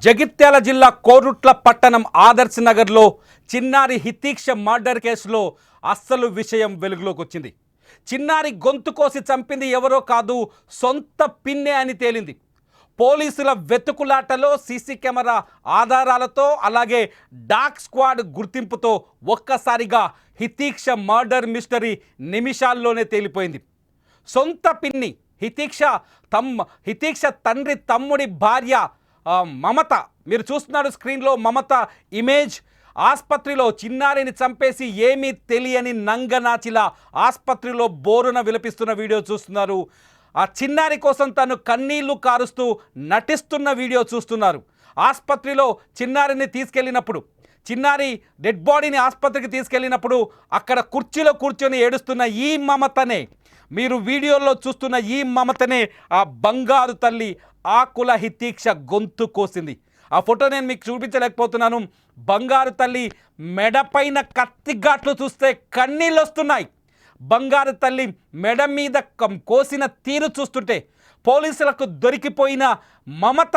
జగిత్యాల జిల్లా కోరుట్ల పట్టణం ఆదర్శ్ నగర్లో చిన్నారి హితీక్ష మర్డర్ కేసులో అస్సలు విషయం వెలుగులోకి వచ్చింది. చిన్నారి గొంతు కోసి చంపింది ఎవరో కాదు, సొంత పిన్నే అని తేలింది. పోలీసుల వెతుకులాటలో సీసీ కెమెరా ఆధారాలతో అలాగే డాగ్ స్క్వాడ్ గుర్తింపుతో ఒక్కసారిగా హితీక్ష మర్డర్ మిస్టరీ నిమిషాల్లోనే తేలిపోయింది. సొంత పిన్ని హితీక్ష తండ్రి తమ్ముడి భార్య మమత, మీరు చూస్తున్నారు స్క్రీన్లో మమత ఇమేజ్. ఆసుపత్రిలో చిన్నారిని చంపేసి ఏమీ తెలియని నంగనాచిలా ఆసుపత్రిలో బోరున విలపిస్తున్న వీడియో చూస్తున్నారు. ఆ చిన్నారి కోసం తను కన్నీళ్లు కారుస్తూ నటిస్తున్న వీడియో చూస్తున్నారు. ఆసుపత్రిలో చిన్నారిని తీసుకెళ్ళినప్పుడు, చిన్నారి డెడ్ బాడీని ఆసుపత్రికి తీసుకెళ్ళినప్పుడు అక్కడ కుర్చీలో కూర్చొని ఏడుస్తున్న ఈ మమతనే, మీరు వీడియోలో చూస్తున్న ఈ మమతనే ఆ బంగారు తల్లి ఆకుల హితీక్ష గొంతు కోసింది. ఆ ఫోటో నేను మీకు చూపించలేకపోతున్నాను. బంగారు తల్లి మెడపైన కత్తిఘాట్లు చూస్తే కన్నీళ్ళు వస్తున్నాయి. బంగారు తల్లి మెడ మీద కోసిన తీరు చూస్తుంటే పోలీసులకు దొరికిపోయిన మమత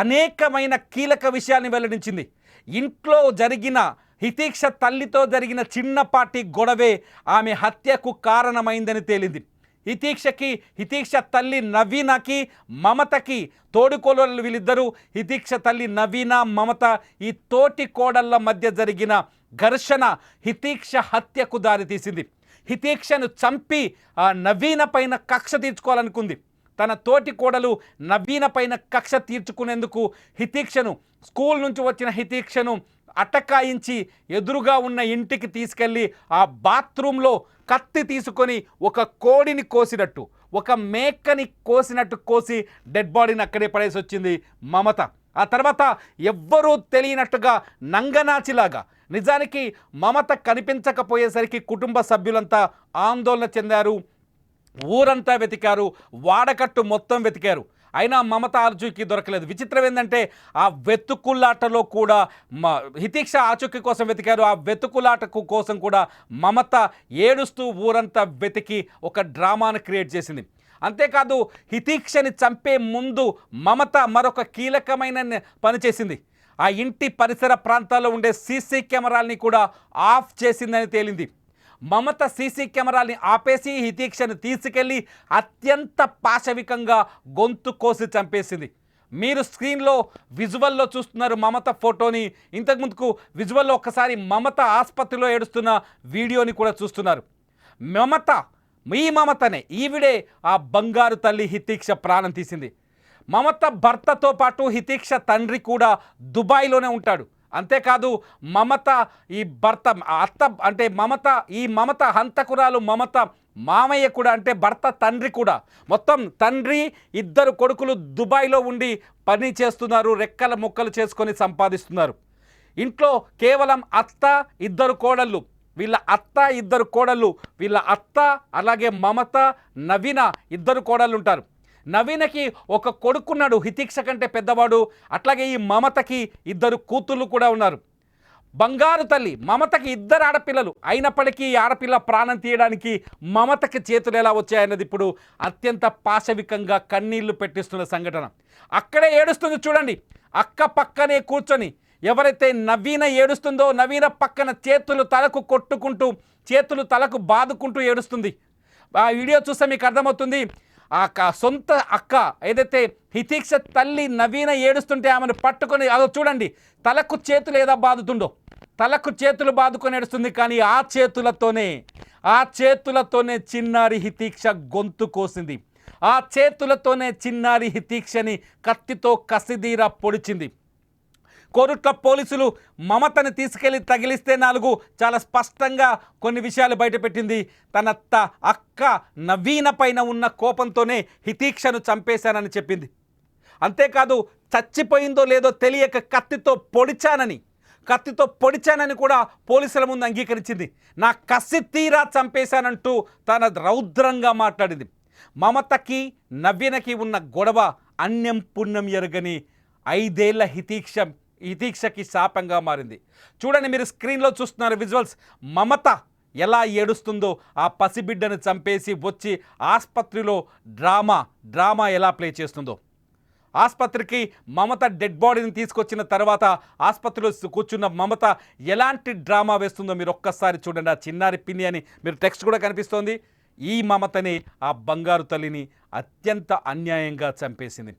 అనేకమైన కీలక విషయాన్ని వెల్లడించింది. ఇంట్లో జరిగిన హితీక్ష తల్లితో జరిగిన చిన్నపాటి గొడవే ఆమె హత్యకు కారణమైందని తేలింది. హితీక్ష తల్లి నవీనకి మమతకి తోడుకోడళ్ళు వీళ్ళిద్దరూ. హితీక్ష తల్లి నవీన మమత ఈ తోటి కోడళ్ళ మధ్య జరిగిన ఘర్షణ హితీక్ష హత్యకు దారితీసింది. హితీక్షను చంపి నవీన పైన కక్ష తీర్చుకోవాలనుకుంది. తన తోటి కోడలు నవీన పైన కక్ష తీర్చుకునేందుకు హితీక్షను, స్కూల్ నుంచి వచ్చిన హితీక్షను అటకాయించి ఎదురుగా ఉన్న ఇంటికి తీసుకెళ్ళి ఆ బాత్రూంలో కత్తి తీసుకొని ఒక కోడిని కోసినట్టు, ఒక మేకని కోసినట్టు కోసి డెడ్ బాడీని అక్కడే పడేసి వచ్చింది మమత. ఆ తర్వాత ఎవ్వరూ తెలియనట్టుగా నంగనాచిలాగా, నిజానికి మమత కనిపించకపోయేసరికి కుటుంబ సభ్యులంతా ఆందోళన చెందారు. ఊరంతా వెతికారు, వాడకట్టు మొత్తం వెతికారు. అయినా మమత ఆచూకీ దొరకలేదు. విచిత్రం ఏంటంటే ఆ వెతుకులాటలో కూడా హితీక్ష ఆచూకీ కోసం వెతికారు. ఆ వెతుకులాటకు కోసం కూడా మమత ఏడుస్తూ ఊరంతా వెతికి ఒక డ్రామాను క్రియేట్ చేసింది. అంతేకాదు హితీక్షని చంపే ముందు మమత మరొక కీలకమైన పని చేసింది. ఆ ఇంటి పరిసర ప్రాంతాల్లో ఉండే సీసీ కెమెరాల్ని కూడా ఆఫ్ చేసిందని తేలింది. మమత సీసీ కెమెరాల్ని ఆపేసి హితీక్షను తీసుకెళ్ళి అత్యంత పాశవికంగా గొంతు కోసి చంపేసింది. మీరు స్క్రీన్లో విజువల్లో చూస్తున్నారు మమత ఫోటోని. ఇంతకుముందుకు విజువల్లో ఒక్కసారి మమత ఆసుపత్రిలో ఏడుస్తున్న వీడియోని కూడా చూస్తున్నారు. ఈ మమతనే, ఈవిడే ఆ బంగారు తల్లి హితీక్ష ప్రాణం తీసింది. మమత భర్తతో పాటు హితీక్ష తండ్రి కూడా దుబాయ్లోనే ఉంటాడు. అంతేకాదు మమత ఈ భర్త అత్త అంటే మమత హంతకురాలు మమత మామయ్య కూడా, అంటే భర్త తండ్రి కూడా, మొత్తం తండ్రి ఇద్దరు కొడుకులు దుబాయ్లో ఉండి పని చేస్తున్నారు, రెక్కల ముక్కలు చేసుకొని సంపాదిస్తున్నారు. ఇంట్లో కేవలం అత్త ఇద్దరు కోడళ్ళు, వీళ్ళ అత్త అలాగే మమత నవీన ఇద్దరు కోడళ్ళు ఉంటారు. నవీనకి ఒక కొడుకున్నాడు, హితీక్ష కంటే పెద్దవాడు. అట్లాగే ఈ మమతకి ఇద్దరు కూతుళ్ళు కూడా ఉన్నారు. బంగారు తల్లి మమతకి ఇద్దరు ఆడపిల్లలు అయినప్పటికీ ఈ ఆడపిల్ల ప్రాణం తీయడానికి మమతకి చేతులు ఎలా వచ్చాయన్నది ఇప్పుడు అత్యంత పాశవికంగా కన్నీళ్లు పెట్టిస్తున్న సంఘటన. అక్కడే ఏడుస్తుంది చూడండి, అక్క పక్కనే కూర్చొని. ఎవరైతే నవీన ఏడుస్తుందో నవీన పక్కన చేతులు తలకు కొట్టుకుంటూ, చేతులు తలకు బాదుకుంటూ ఏడుస్తుంది. ఆ వీడియో చూస్తే మీకు అర్థమవుతుంది. ఆ సొంత అక్క ఏదైతే హితీక్ష తల్లి నవీన ఏడుస్తుంటే ఆమెను పట్టుకొని, అదో చూడండి, తలకు చేతులు ఏదో బాదుతుండో, తలకు చేతులు బాదుకొని ఏడుస్తుంది. కానీ ఆ చేతులతోనే చిన్నారి హితీక్ష గొంతు కోసింది. ఆ చేతులతోనే చిన్నారి హితీక్షని కత్తితో కసిదీరా పొడిచింది. కోరుట్ల పోలీసులు మమతని తీసుకెళ్లి తగిలిస్తే చాలా స్పష్టంగా కొన్ని విషయాలు బయటపెట్టింది. తన అక్క నవీన పైన ఉన్న కోపంతోనే హితీక్షను చంపేశానని చెప్పింది. అంతేకాదు చచ్చిపోయిందో లేదో తెలియక కత్తితో పొడిచానని కూడా పోలీసుల ముందు అంగీకరించింది. నా కసి తీరా చంపేశానంటూ తన రౌద్రంగా మాట్లాడింది. మమతకి నవీనకి ఉన్న గొడవ అన్యం పుణ్యం ఎరగని 5 ఏళ్ల హితీక్షకి శాపంగా మారింది. చూడండి, మీరు స్క్రీన్లో చూస్తున్నారు విజువల్స్. మమత ఎలా ఏడుస్తుందో, ఆ పసిబిడ్డను చంపేసి వచ్చి ఆసుపత్రిలో డ్రామా ఎలా ప్లే చేస్తుందో. ఆసుపత్రికి మమత డెడ్ బాడీని తీసుకొచ్చిన తర్వాత ఆసుపత్రిలో కూర్చున్న మమత ఎలాంటి డ్రామా వేస్తుందో మీరు ఒక్కసారి చూడండి. ఆ చిన్నారి పిన్ని అని మీరు టెక్స్ట్ కూడా కనిపిస్తోంది. ఈ మమతని ఆ బంగారు తల్లిని అత్యంత అన్యాయంగా చంపేసింది.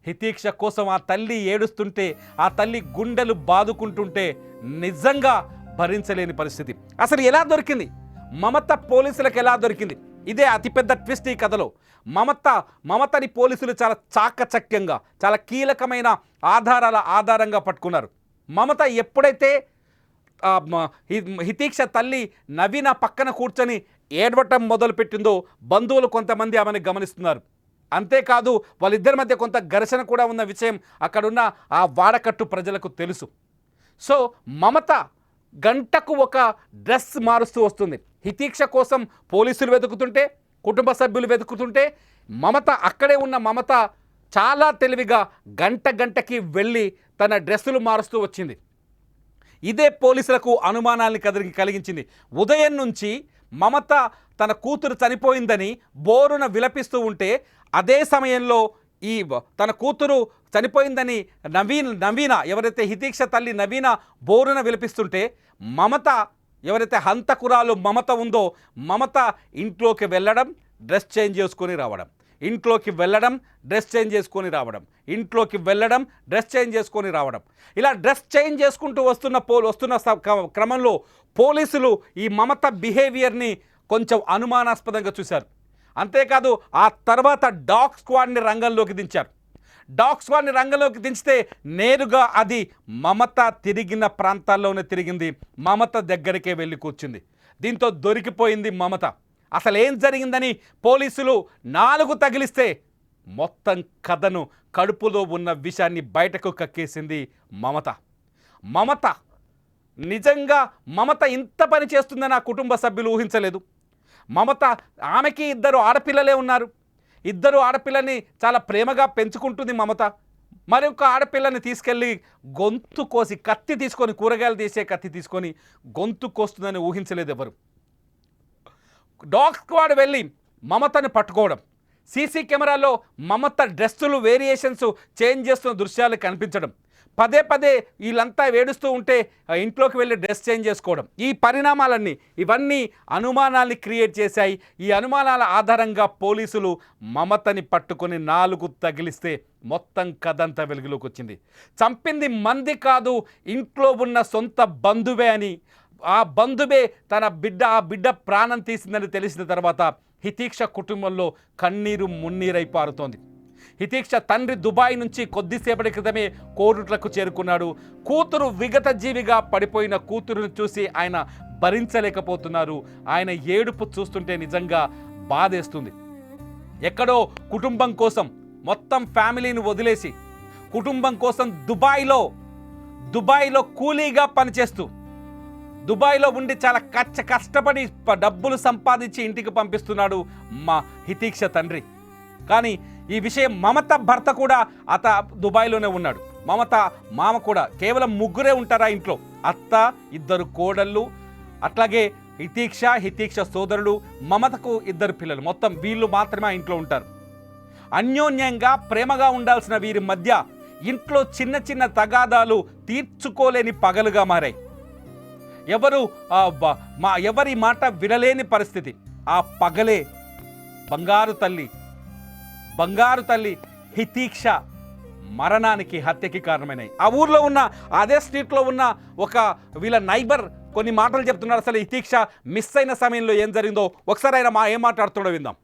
హితీక్ష కోసం ఆ తల్లి ఏడుస్తుంటే, ఆ తల్లి గుండెలు బాదుకుంటుంటే నిజంగా భరించలేని పరిస్థితి. అసలు ఎలా దొరికింది మమత? పోలీసులకు ఎలా దొరికింది? ఇదే అతిపెద్ద ట్విస్ట్ ఈ కథలో. మమతని పోలీసులు చాలా చాకచక్యంగా, చాలా కీలకమైన ఆధారంగా పట్టుకున్నారు. మమత ఎప్పుడైతే హితీక్ష తల్లి నవీన పక్కన కూర్చొని ఏడవటం మొదలుపెట్టిందో బంధువులు కొంతమంది ఆమెను గమనిస్తున్నారు. అంతేకాదు వాళ్ళిద్దరి మధ్య కొంత ఘర్షణ కూడా ఉన్న విషయం అక్కడున్న ఆ వాడకట్టు ప్రజలకు తెలుసు. సో మమత గంటకు ఒక డ్రెస్ మారుస్తూ వస్తుంది. హితీక్ష కోసం పోలీసులు వెతుకుతుంటే, కుటుంబ సభ్యులు వెతుకుతుంటే, మమత అక్కడే ఉన్న మమత చాలా తెలివిగా గంటకి వెళ్ళి తన డ్రెస్సులు మారుస్తూ వచ్చింది. ఇదే పోలీసులకు అనుమానాన్ని కలిగించింది. ఉదయం నుంచి మమత తన కూతురు చనిపోయిందని బోరున విలపిస్తూ ఉంటే, అదే సమయంలో ఈ తన కూతురు చనిపోయిందని నవీన ఎవరైతే హితీక్ష తల్లి నవీన బోరున విలపిస్తుంటే, మమత ఎవరైతే హంతకురాలు మమత ఉందో, మమత ఇంట్లోకి వెళ్ళడం, డ్రెస్ చేంజ్ చేసుకొని రావడం, ఇంట్లోకి వెళ్ళడం, డ్రెస్ చేంజ్ చేసుకొని రావడం, ఇంట్లోకి వెళ్ళడం, డ్రెస్ చేంజ్ చేసుకొని రావడం, ఇలా డ్రెస్ చేంజ్ చేసుకుంటూ వస్తున్న క్రమంలో పోలీసులు ఈ మమత బిహేవియర్ని కొంచెం అనుమానాస్పదంగా చూశారు. అంతేకాదు ఆ తర్వాత డాగ్ స్క్వాడ్ని రంగంలోకి దించారు. డాగ్ స్క్వాడ్ని రంగంలోకి దించితే నేరుగా అది మమత తిరిగిన ప్రాంతాల్లోనే తిరిగింది. మమత దగ్గరికే వెళ్ళి కూర్చుంది. దీంతో దొరికిపోయింది మమత. అసలు ఏం జరిగిందని పోలీసులు 4 తగిలిస్తే మొత్తం కథను, కడుపులో ఉన్న విషయాన్ని బయటకు కక్కేసింది మమత. నిజంగా మమత ఇంత పని చేస్తుందని ఆ కుటుంబ సభ్యులు ఊహించలేదు. ఆమెకి 2 ఆడపిల్లలే ఉన్నారు. 2 ఆడపిల్లని చాలా ప్రేమగా పెంచుకుంటుంది మమత. మరొక ఆడపిల్లని తీసుకెళ్ళి గొంతు కోసి, కత్తి తీసుకొని, కూరగాయలు తీసే కత్తి తీసుకొని గొంతు కోస్తుందని ఊహించలేదు ఎవరు. డాగ్ స్క్వాడ్ వెళ్ళి మమతను పట్టుకోవడం, సీసీ కెమెరాలో మమత డ్రెస్సులు వేరియేషన్స్ చేంజ్ చేస్తున్న దృశ్యాలు కనిపించడం, పదే వీళ్ళంతా వేడుస్తూ ఉంటే ఇంట్లోకి వెళ్ళి డ్రెస్ చేంజ్ చేసుకోవడం, ఈ పరిణామాలన్నీ ఇవన్నీ అనుమానాల్ని క్రియేట్ చేశాయి. ఈ అనుమానాల ఆధారంగా పోలీసులు మమతని పట్టుకొని 4 తగిలిస్తే మొత్తం కథంతా వెలుగులోకి వచ్చింది. చంపింది మంది కాదు, ఇంట్లో ఉన్న సొంత బంధువే అని, ఆ బంధువే ఆ బిడ్డ ప్రాణం తీసిందని తెలిసిన తర్వాత హితీక్ష కుటుంబంలో కన్నీరు మున్నీరై పారుతోంది. హితీక్ష తండ్రి దుబాయ్ నుంచి కొద్దిసేపటి క్రితమే కోరుట్లకు చేరుకున్నాడు. కూతురు విగత జీవిగా పడిపోయిన కూతురును చూసి ఆయన భరించలేకపోతున్నారు. ఆయన ఏడుపు చూస్తుంటే నిజంగా బాధేస్తుంది. ఎక్కడో కుటుంబం కోసం మొత్తం ఫ్యామిలీని వదిలేసి కుటుంబం కోసం దుబాయ్లో కూలీగా పనిచేస్తూ, దుబాయ్లో ఉండి చాలా కష్టపడి డబ్బులు సంపాదించి ఇంటికి పంపిస్తున్నాడు మా హితీక్ష తండ్రి. కానీ ఈ విషయం మమత భర్త కూడా దుబాయ్లోనే ఉన్నాడు. మమత మామ కూడా. కేవలం 3 ఉంటారా ఇంట్లో, అత్త, 2 కోడళ్ళు, అట్లాగే హితీక్ష సోదరుడు, మమతకు 2 పిల్లలు, మొత్తం వీళ్ళు మాత్రమే ఆ ఇంట్లో ఉంటారు. అన్యోన్యంగా ప్రేమగా ఉండాల్సిన వీరి మధ్య ఇంట్లో చిన్న తగాదాలు తీర్చుకోలేని పగలుగా మారాయి. ఎవరి మాట వినలేని పరిస్థితి. ఆ పగలే బంగారు తల్లి హితీక్ష మరణానికి, హత్యకి కారణమైనాయి. ఆ ఊర్లో ఉన్న, అదే స్ట్రీట్లో ఉన్న వీళ్ళ నైబర్ కొన్ని మాటలు చెప్తున్నారు. అసలు హితీక్ష మిస్ అయిన సమయంలో ఏం జరిగిందో ఒకసారి ఆయన ఏం మాట్లాడుతుండో విందాం.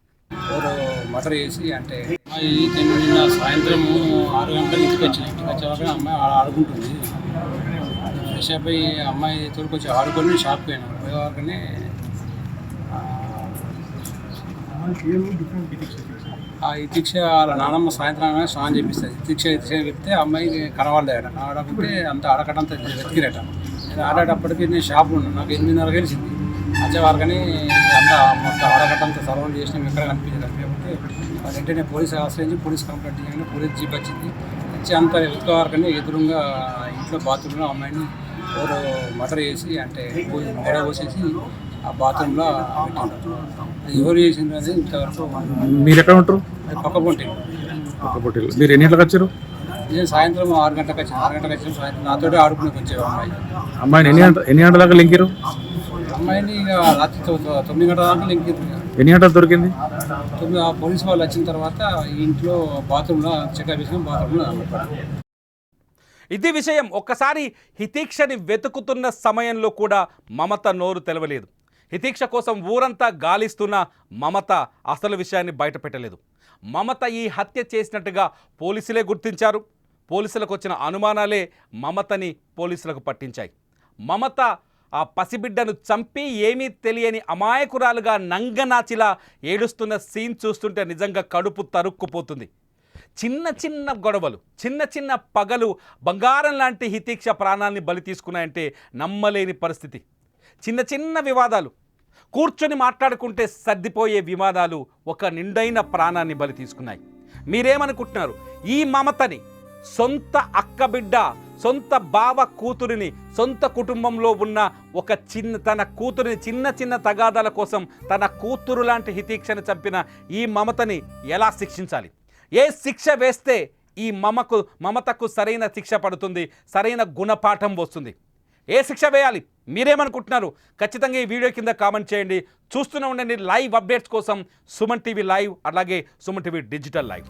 మటర్ చేసి అంటే నిన్న సాయంత్రం 6 గంటలకు ఇంటికి వచ్చాక అమ్మాయి ఆడుకుంటుంది. ఫ్రెష్ అయిపోయి అమ్మాయి తోడుకొచ్చి ఆడుకొని షాప్ పోయినాం. పోయేవారికనే ఆ హితీక్ష వాళ్ళ నాన్నమ్మ సాయంత్రం స్నానం చేపిస్తుంది. హితీక్ష చెప్తే అమ్మాయి కనవాడలేట. కనవాడకుంటే అంత ఆడకటంతా వెతికిరట. నేను ఆడేటప్పటికి నేను షాప్లో ఉన్నాను. నాకు 8:30 కలిసింది. వచ్చేవారికని అంతా మొత్తం ఆడకట్టంతా సరౌండ్ చేసి మేము ఎక్కడ కనిపించలేదు. లేకపోతే వెంటనే పోలీసు ఆశ్రయించి పోలీస్ కంప్లైంట్ చేయగానే పోలీస్ జీప్ వచ్చింది. వచ్చి అంత వెతుకోవారికని ఎదురుగా ఇంట్లో బాత్రూంలో అమ్మాయిని ఎవరో మటర్ చేసి అంటే మెడ పోసేసి ఆ బాత్రూంలో పెట్టింటారు. అది ఎవరు చేసిండ్రు అనేది ఇంతవరకు. మీరు ఎక్కడ ఉంటారు? అది పక్క పొంటి పక్కపొట్టిలో. మీరు ఎన్ని గంటలకు వచ్చారు? నేను సాయంత్రం 6 గంటలకు వచ్చాను. 6 గంటలకు వచ్చాను. సాయంత్రం నాతోటి ఆడుకునేకి వచ్చే అమ్మాయి. అమ్మాయిని ఎన్ని గంటల దాకా లింకిరు? అమ్మాయిని ఇక రాత్రి 9 గంటల దాకా లింకింది. ఎన్ని గంటలు దొరికింది? పోలీసు వాళ్ళు వచ్చిన తర్వాత ఈ ఇంట్లో బాత్రూంలో చెకప్ చేసుకుని బాత్రూంలో ఇది విషయం. ఒక్కసారి హితీక్షని వెతుకుతున్న సమయంలో కూడా మమత నోరు తెలవలేదు. హితీక్ష కోసం ఊరంతా గాలిస్తున్న మమత అసలు విషయాన్ని బయటపెట్టలేదు. మమత ఈ హత్య చేసినట్టుగా పోలీసులే గుర్తించారు. పోలీసులకు వచ్చిన అనుమానాలే మమతని పోలీసులకు పట్టించాయి. మమత ఆ పసిబిడ్డను చంపి ఏమీ తెలియని అమాయకురాలుగా నంగనాచిలా ఏడుస్తున్న సీన్ చూస్తుంటే నిజంగా కడుపు తరుక్కుపోతుంది. చిన్న చిన్న గొడవలు, చిన్న చిన్న పగలు బంగారం లాంటి హితీక్ష ప్రాణాన్ని బలి తీసుకున్నాయంటే నమ్మలేని పరిస్థితి. చిన్న చిన్న వివాదాలు, కూర్చొని మాట్లాడుకుంటే సర్దిపోయే వివాదాలు ఒక నిండైన ప్రాణాన్ని బలి తీసుకున్నాయి. మీరేమనుకుంటున్నారు? ఈ మమతని సొంత అక్కబిడ్డ, సొంత బావ కూతురిని, సొంత కుటుంబంలో ఉన్న ఒక తన కూతురిని చిన్న చిన్న తగాదాల కోసం తన కూతురు లాంటి హితీక్షను చంపిన ఈ మమతని ఎలా శిక్షించాలి? ఏ శిక్ష వేస్తే ఈ మమతకు సరైన శిక్ష పడుతుంది, సరైన గుణపాఠం వస్తుంది? ఏ శిక్ష వేయాలి? మీరేమనుకుంటున్నారు? ఖచ్చితంగా ఈ వీడియో కింద కామెంట్ చేయండి. చూస్తూనే ఉండండి లైవ్ అప్డేట్స్ కోసం సుమన్ టీవీ లైవ్, అలాగే సుమన్ టీవీ డిజిటల్ లైవ్.